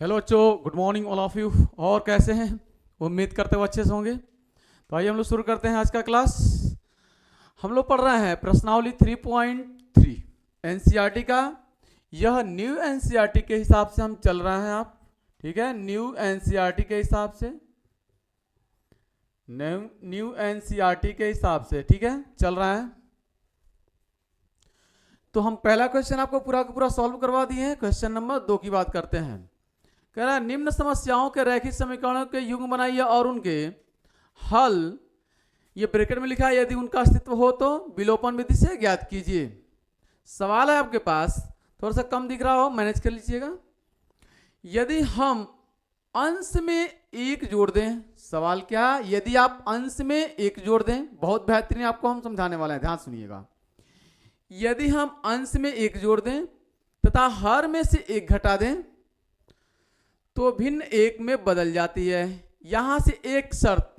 Hello बच्चों, good morning all of you. और कैसे हैं? उम्मीद करते हो अच्छे से होंगे। तो आइए हम लोग शुरू करते हैं आज का क्लास। हम लोग पढ़ रहे हैं प्रश्नावली 3.3 एनसीईआरटी का। यह न्यू एनसीईआरटी के हिसाब से हम चल रहे हैं। आप ठीक है, न्यू एनसीईआरटी के हिसाब से, न्यू एनसीईआरटी के हिसाब से ठीक है चल रहा है। तो हम पहला क्वेश्चन आपको पूरा का पूरा सॉल्व करवा दिए हैं। क्वेश्चन नंबर 2 की बात करते हैं। कह रहा है निम्न समस्याओं के रैखिक समीकरणों के युग्म बनाइए और उनके हल, ये ब्रैकेट में लिखा है, यदि उनका अस्तित्व हो तो विलोपन विधि से ज्ञात कीजिए। सवाल है आपके पास, थोड़ा सा कम दिख रहा हो मैनेज कर लीजिएगा। यदि हम अंश में एक जोड़ दें, सवाल क्या, यदि आप अंश में एक जोड़ दें, बहुत बेहतरीन आपको हम समझाने वाले हैं, ध्यान सुनिएगा। यदि हम अंश में एक जोड़ दें तथा हर में से एक घटा दें तो भिन्न एक में बदल जाती है। यहां से एक शर्त,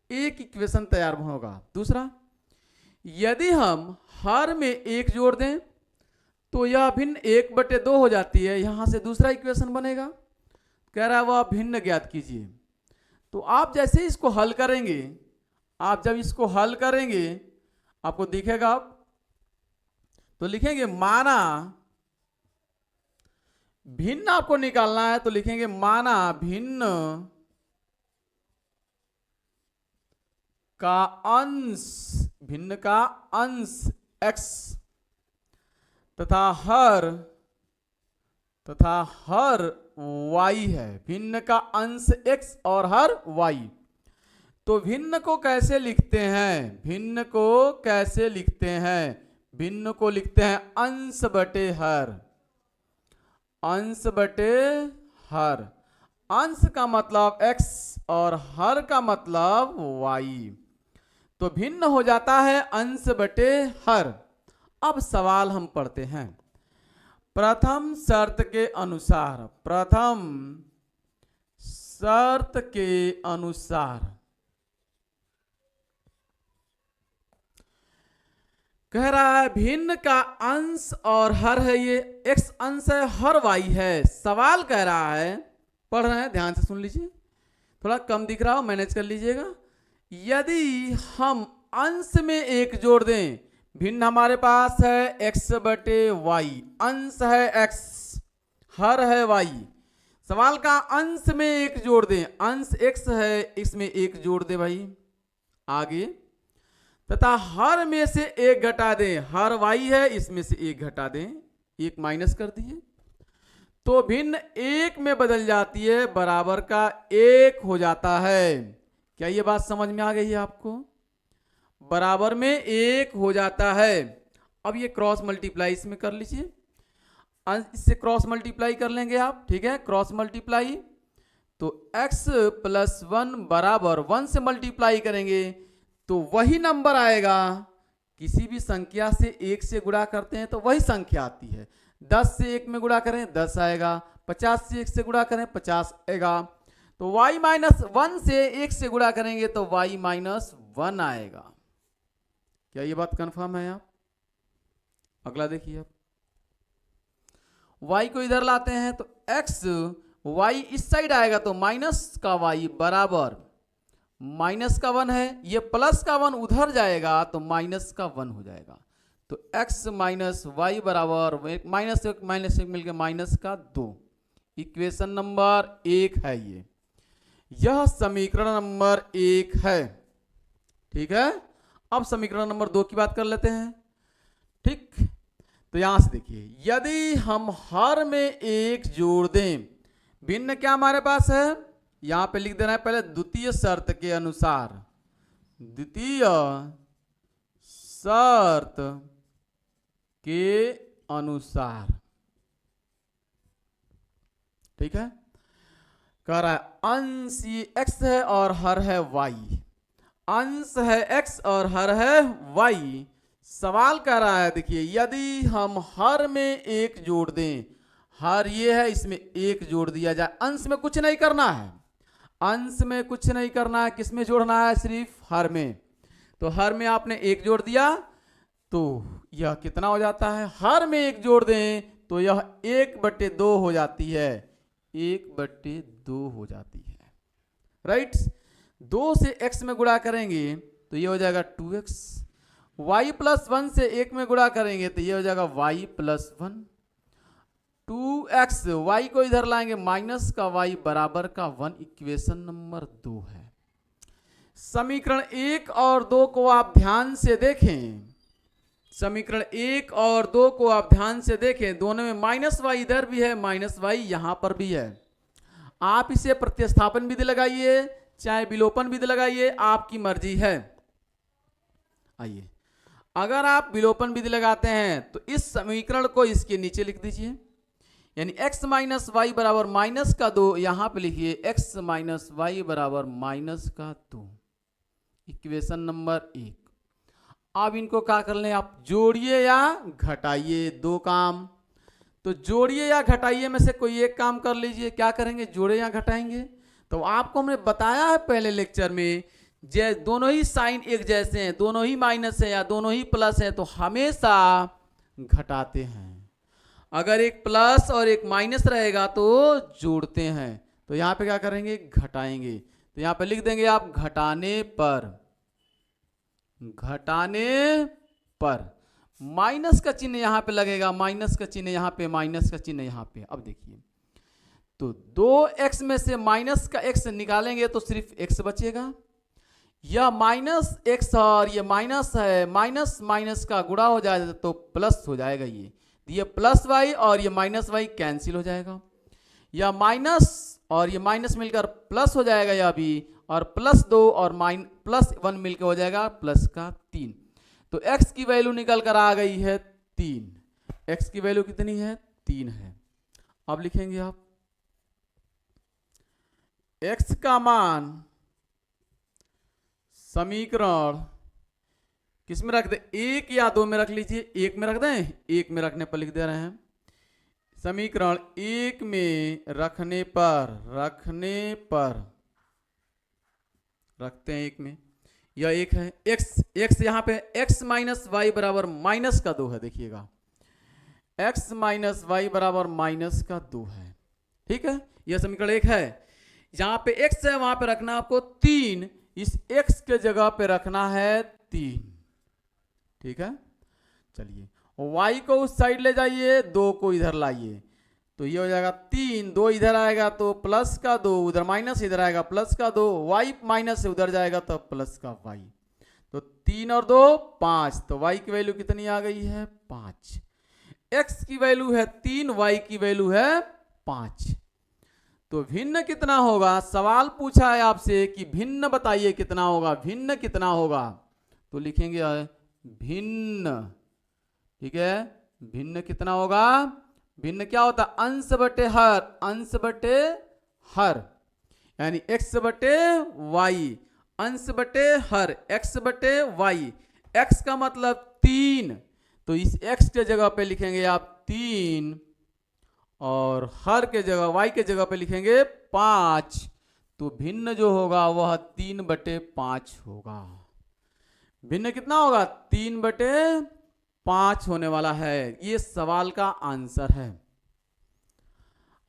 एक इक्वेशन तैयार होगा। दूसरा, यदि हम हर में एक जोड़ दें तो यह भिन्न 1/2 हो जाती है। यहां से दूसरा इक्वेशन बनेगा। कह रहा है वह भिन्न ज्ञात कीजिए। तो आप जैसे ही इसको हल करेंगे, आप जब इसको हल करेंगे आपको दिखेगा, आप तो लिखेंगे माना भिन्न आपको निकालना है, तो लिखेंगे माना भिन्न का अंश, भिन्न का अंश x तथा हर y है। भिन्न का अंश x और हर y। तो भिन्न को कैसे लिखते हैं? भिन्न को कैसे लिखते हैं? भिन्न को लिखते हैं अंश बटे हर। अंश बटे हर। अंश का मतलब x और हर का मतलब y। तो भिन्न हो जाता है अंश बटे हर। अब सवाल हम पढ़ते हैं। प्रथम शर्त के अनुसार, प्रथम शर्त के अनुसार कह रहा है भिन्न का अंश और हर है, ये x अंश है, हर y है। सवाल कह रहा है, पढ़ रहे हैं ध्यान से सुन लीजिए, थोड़ा कम दिख रहा हो मैनेज कर लीजिएगा। यदि हम अंश में एक जोड़ दें, भिन्न हमारे पास है x बटे y, अंश है x, हर है y। सवाल का अंश में एक जोड़ दें, अंश x है, इसमें एक जोड़ दे भाई आगे, तथा हर में से एक घटा दें, हर y है, इसमें से एक घटा दें, एक माइनस कर दिए तो भिन्न एक में बदल जाती है, बराबर का एक हो जाता है। क्या ये बात समझ में आ गई है आपको? बराबर में एक हो जाता है। अब ये क्रॉस मल्टीप्लाई इसमें कर लीजिए, इससे क्रॉस मल्टीप्लाई कर लेंगे आप, ठीक है, क्रॉस मल्टीप्लाई। तो x + 1 बराबर 1 से मल्टीप्लाई करेंगे तो वही नंबर आएगा। किसी भी संख्या से 1 से गुणा करते हैं तो वही संख्या आती है। 10 से 1 में गुणा करें 10 आएगा, 50 से 1 से गुणा करें 50 आएगा। तो y - 1 से 1 से गुणा करेंगे तो y - 1 आएगा। क्या ये बात कंफर्म है? आप अगला देखिए। आप y को इधर लाते हैं तो x, y इस साइड आएगा तो माइनस का y बराबर माइनस का 1 है, ये प्लस का 1 उधर जाएगा तो माइनस का 1 हो जाएगा। तो x - y बराबर -1 मिलकर माइनस का 2। इक्वेशन नंबर 1 है ये, यह समीकरण नंबर 1 है, ठीक है। अब समीकरण नंबर 2 की बात कर लेते हैं, ठीक। तो यहां से देखिए, यदि हम हर में एक जोड़ दें, भिन्न क्या हमारे पास है, यहां पे लिख देना है पहले द्वितीय शर्त के अनुसार, द्वितीय शर्त के अनुसार, ठीक है। कह रहा है अंश x है और हर है y, अंश है x और हर है y। सवाल कह रहा है, देखिए यदि हम हर में एक जोड़ दें, हर ये है, इसमें एक जोड़ दिया जाए, अंश में कुछ नहीं करना है, अंश में कुछ नहीं करना है, किसमें जोड़ना है, सिर्फ हर में। तो हर में आपने एक जोड़ दिया तो यह कितना हो जाता है, हर में एक जोड़ दें तो यह 1/2 हो जाती है, 1/2 हो जाती है। राइट, 2 से x में गुणा करेंगे तो ये हो जाएगा 2x, y प्लस 1 से 1 में गुणा करेंगे तो ये हो जाएगा y प्लस 1, 2x, y को इधर लाएंगे माइनस का y बराबर का 1, इक्वेशन नंबर 2 है। समीकरण 1 और 2 को आप ध्यान से देखें, समीकरण 1 और 2 को आप ध्यान से देखें, दोनों में माइनस वाई इधर भी है, माइनस वाई यहां पर भी है। आप इसे प्रतिस्थापन विधि लगाइए चाहे विलोपन विधि लगाइए, आपकी मर्जी है। आइए, अगर आप विलोपन विधि लगाते हैं तो इस समीकरण को इसके नीचे लिख दीजिए, यानी x माइनस वाई बराबर माइनस का 2, यहां पे लिखिए x माइनस वाई बराबर माइनस का 2, इक्वेशन नंबर 1। अब इनको क्या कर लें आप, जोड़िए या घटाइए, दो काम। तो जोड़िए या घटाइए में से कोई एक काम कर लीजिए। क्या करेंगे, जोड़े या घटाएंगे? तो आपको हमने बताया है पहले लेक्चर में, दोनों ही साइन एक जैसे हैं, दोनों ही माइनस है या दोनों ही प्लस है तो हमेशा घटाते हैं। अगर एक प्लस और एक माइनस रहेगा तो जोड़ते हैं। तो यहां पे क्या करेंगे, घटाएंगे। तो यहां पे लिख देंगे आप घटाने पर, घटाने पर माइनस का चिन्ह यहां पे लगेगा, माइनस का चिन्ह यहां पे, माइनस का चिन्ह यहां पे। अब देखिए, तो 2x में से माइनस का x निकालेंगे तो सिर्फ x बचेगा। यह माइनस x और ये माइनस है, माइनस माइनस का गुणा हो जाएगा तो प्लस हो जाएगा। ये प्लस y और ये माइनस y कैंसिल हो जाएगा। यह माइनस और ये माइनस मिलकर प्लस हो जाएगा यह भी, और +2 और +1 मिलकर हो जाएगा प्लस का 3। तो x की वैल्यू निकल कर आ गई है 3। x की वैल्यू कितनी है, 3 है। अब लिखेंगे आप x का मान समीकरण किस में रख दे, 1 या 2 में रख लीजिए। 1 में रख दें, 1 में रखने पर लिख दे रहे हैं, समीकरण 1 में रखने पर रखते हैं 1 में, यह 1 है। x यहां पे x माइनस वाई बराबर माइनस का 2 है। देखिएगा x माइनस वाई बराबर माइनस का 2 है, ठीक है। यह समीकरण 1 है। जहां पे x है वहां पे रखना आपको 3, इस x के जगह पे रखना है 3, ठीक है। चलिए, y को उस साइड ले जाइए, 2 को इधर लाइए, तो ये हो जाएगा 3, 2 इधर आएगा तो प्लस का 2, उधर माइनस, इधर आएगा प्लस का 2, y माइनस से उधर जाएगा तो प्लस का y, तो 3 और 2 5, तो y की वैल्यू कितनी आ गई है, 5। x की वैल्यू है 3, y की वैल्यू है 5। तो भिन्न कितना होगा, सवाल पूछा है आपसे कि भिन्न बताइए कितना होगा, भिन्न कितना होगा, तो लिखेंगे भिन्न, ठीक है। भिन्न कितना होगा, भिन्न क्या होता है, अंश बटे हर, अंश बटे हर, यानी x बटे वाई, अंश बटे हर x बटे वाई। x का मतलब 3, तो इस x के जगह पे लिखेंगे आप 3, और हर के जगह y के जगह पे लिखेंगे 5। तो भिन्न जो होगा वह 3/5 होगा। भिन्न कितना होगा, 3/5 होने वाला है। ये सवाल का आंसर है।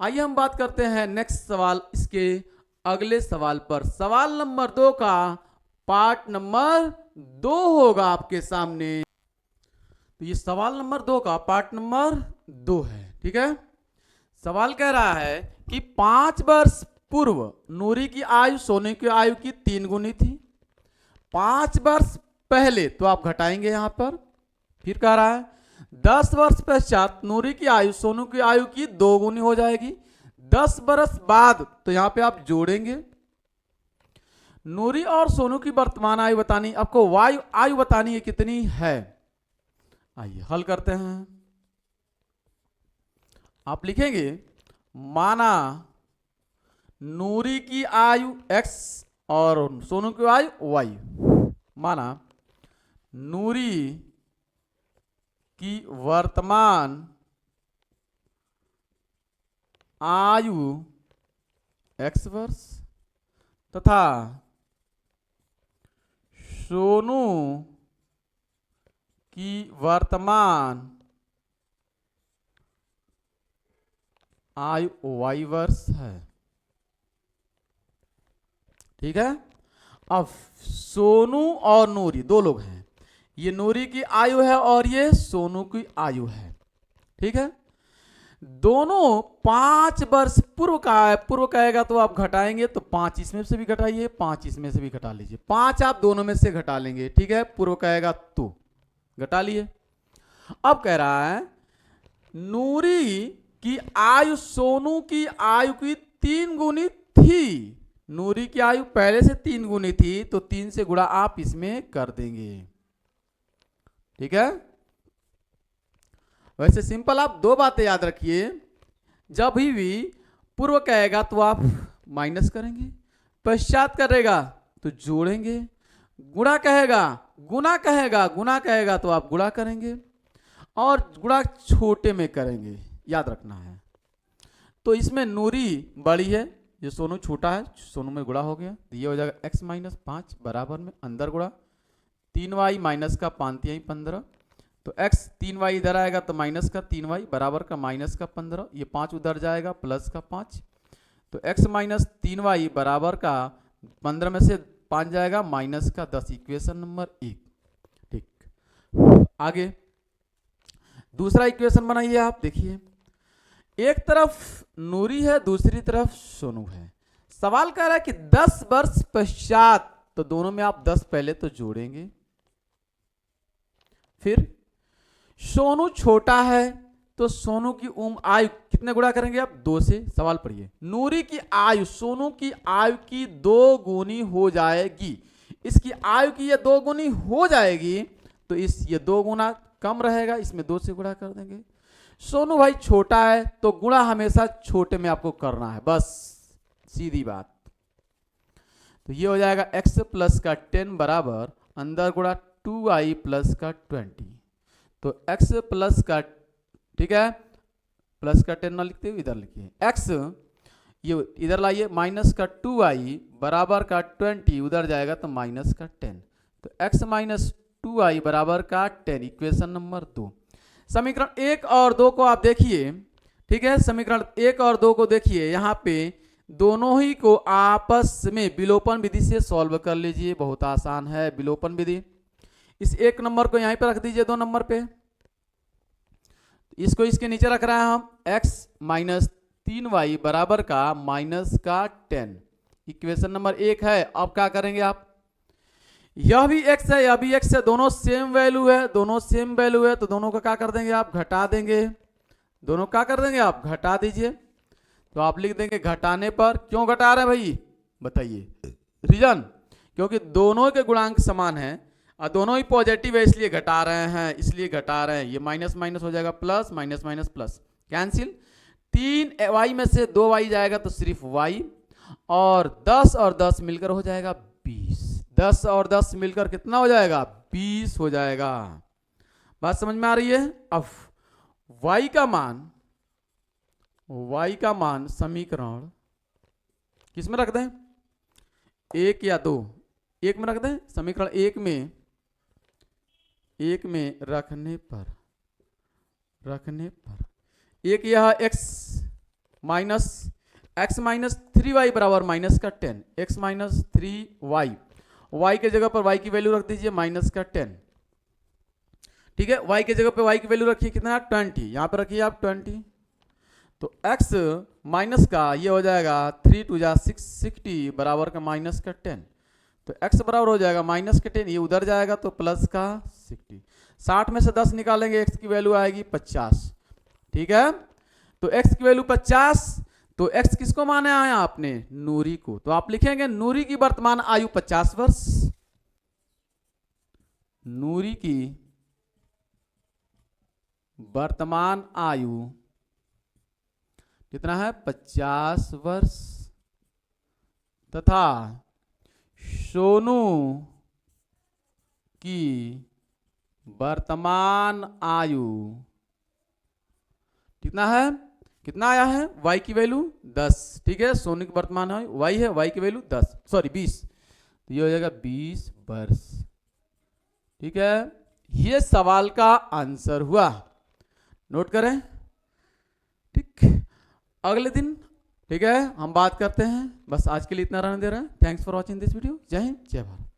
आइए हम बात करते हैं नेक्स्ट सवाल, इसके अगले सवाल पर। सवाल नंबर 2 का पार्ट नंबर 2 होगा आपके सामने। तो ये सवाल नंबर 2 का पार्ट नंबर 2 है, ठीक है। सवाल कह रहा है कि 5 वर्ष पूर्व नूरी की आयु सोने की आयु की 3 गुनी थी। 5 वर्ष पहले, तो आप घटाएंगे यहां पर, फिर कह रहा है 10 वर्ष पश्चात नूरी की आयु सोनू की आयु की 2 गुनी हो जाएगी। 10 वर्ष बाद, तो यहां पे आप जोड़ेंगे। नूरी और सोनू की वर्तमान आयु बतानी, आपको आयु बतानी है कितनी है। आइए हल करते हैं। आप लिखेंगे, माना नूरी की आयु x और सोनू की आयु y। माना नूरी की वर्तमान आयु x वर्ष तथा सोनू की वर्तमान आयु वाई वर्ष है। ठीक है। अब सोनू और नूरी दो लोग हैं, ये नूरी की आयु है और ये सोनू की आयु है। ठीक है। दोनों 5 वर्ष पूर्व का है, पूर्व कहेगा तो आप घटाएंगे तो 5 इसमें से भी घटाइए, 5 इसमें से भी घटा लीजिए, 5 आप दोनों में से घटा लेंगे। ठीक है। पूर्व कहेगा तो घटा लिए। अब कह रहा है नूरी की आयु सोनू की आयु की 3 गुनी थी। नूरी की आयु पहले से 3 गुनी थी तो 3 से गुणा आप इसमें कर देंगे। ठीक है। वैसे सिंपल आप दो बातें याद रखिए, जब भी पूर्व कहेगा तो आप माइनस करेंगे, पश्चात करेगा तो जोड़ेंगे, गुणा कहेगा गुणा कहेगा तो आप गुणा करेंगे और गुणा छोटे में करेंगे, याद रखना है। तो इसमें नूरी बड़ी है, ये सोनू छोटा है, सोनू में गुणा हो गया तो ये हो जाएगा x माइनस 5 बराबर में अंदर गुणा 3y माइनस का 5 15, तो x 3y इधर आएगा तो माइनस का 3y बराबर का माइनस का 15, ये 5 उधर जाएगा प्लस का 5, तो x माइनस 3y बराबर का 15 में से 5 जाएगा माइनस का 10, इक्वेशन नंबर 1। ठीक। आगे दूसरा इक्वेशन बनाइए आप, देखिए एक तरफ नूरी है दूसरी तरफ सोनू है। सवाल कह रहा है कि 10 वर्ष पश्चात, तो दोनों में आप 10 पहले तो जोड़ेंगे, फिर सोनू छोटा है तो सोनू की आयु कितने गुणा करेंगे आप 2 से। सवाल पढ़िए, नूरी की आयु सोनू की आयु की 2 गुनी हो जाएगी, इसकी आयु की ये 2 गुनी हो जाएगी तो इस ये 2 गुना कम रहेगा, इसमें 2 से गुणा कर देंगे। सोनू भाई छोटा है तो गुणा हमेशा छोटे में आपको करना है, बस सीधी बात। तो ये हो जाएगा x प्लस का 10 बराबर अंदर गुणा 2i प्लस का 20, तो x प्लस का, ठीक है, प्लस का 10 ना लिखते हुए इधर लिखिए x, ये इधर लाइए माइनस का 2i बराबर का 20 उधर जाएगा तो माइनस का 10, तो x माइनस 2i बराबर का 10, इक्वेशन नंबर 2। समीकरण 1 और 2 को आप देखिए। ठीक है। समीकरण 1 और 2 को देखिए, यहाँ पे दोनों ही को आपस में विलोपन विधि से सॉल्व कर लीजिए, बहुत आसान है विलोपन विधि। इस 1 नंबर को यहीं पर रख दीजिए 2 नंबर पे, इसको इसके नीचे रख रहे हैं हम, x माइनस 3y बराबर का माइनस का 10, इक्वेशन नंबर 1 है। अब क्या करेंगे आप, यह भी x है यह भी x है, दोनों सेम वैल्यू है, दोनों सेम वैल्यू है, तो दोनों का क्या कर देंगे आप घटा देंगे, दोनों क्या कर देंगे आप घटा दीजिए। तो आप लिख देंगे घटाने पर, क्यों घटा रहे हैं भाई बताइए, रीजन क्योंकि दोनों के गुणांक समान है और दोनों ही पॉजिटिव है इसलिए घटा रहे हैं, इसलिए घटा रहे हैं। ये माइनस माइनस हो जाएगा plus, minus minus plus cancel, 3y में से 2y जाएगा तो सिर्फ y, और 10 और 10 मिलकर हो जाएगा 20, 10 और 10 मिलकर कितना हो जाएगा 20 हो जाएगा। बात समझ में आ रही है। अब y का मान समीकरण किस में रख दें, 1 या 2, 1 में रख दें, समीकरण 1 में रखने पर एक यह x माइनस 3y बराबर माइनस का 10, x माइनस 3y, y के जगह पर y की वैल्यू रख दीजिए माइनस का 10। ठीक है। y के जगह पे y की वैल्यू रखिए कितना 20, यहां पर रखिए आप 20, तो x माइनस का ये हो जाएगा 3 2 जा 60 बराबर का माइनस का 10, तो x बराबर हो जाएगा माइनस का 10, ये उधर जाएगा तो प्लस का 60, 60 में से 10 निकालेंगे x की वैल्यू आएगी 50। ठीक है। तो x की वैल्यू 50, तो x किसको माने आया आपने नूरी को, तो आप लिखेंगे नूरी की वर्तमान आयु 50 वर्ष, नूरी की वर्तमान आयु कितना है 50 वर्ष, तथा सोनू की वर्तमान आयु कितना है, कितना आया है y की वैल्यू 10। ठीक है। सोनू की वर्तमान आयु y है, y की वैल्यू 10 सॉरी 20, तो ये हो जाएगा 20 वर्ष। ठीक है। ये सवाल का आंसर हुआ, नोट करें। ठीक। अगले दिन ठीक है हम बात करते हैं। बस आज के लिए इतना रहने दे रहे हैं। Thanks for watching this video. जय हिंद जय भारत।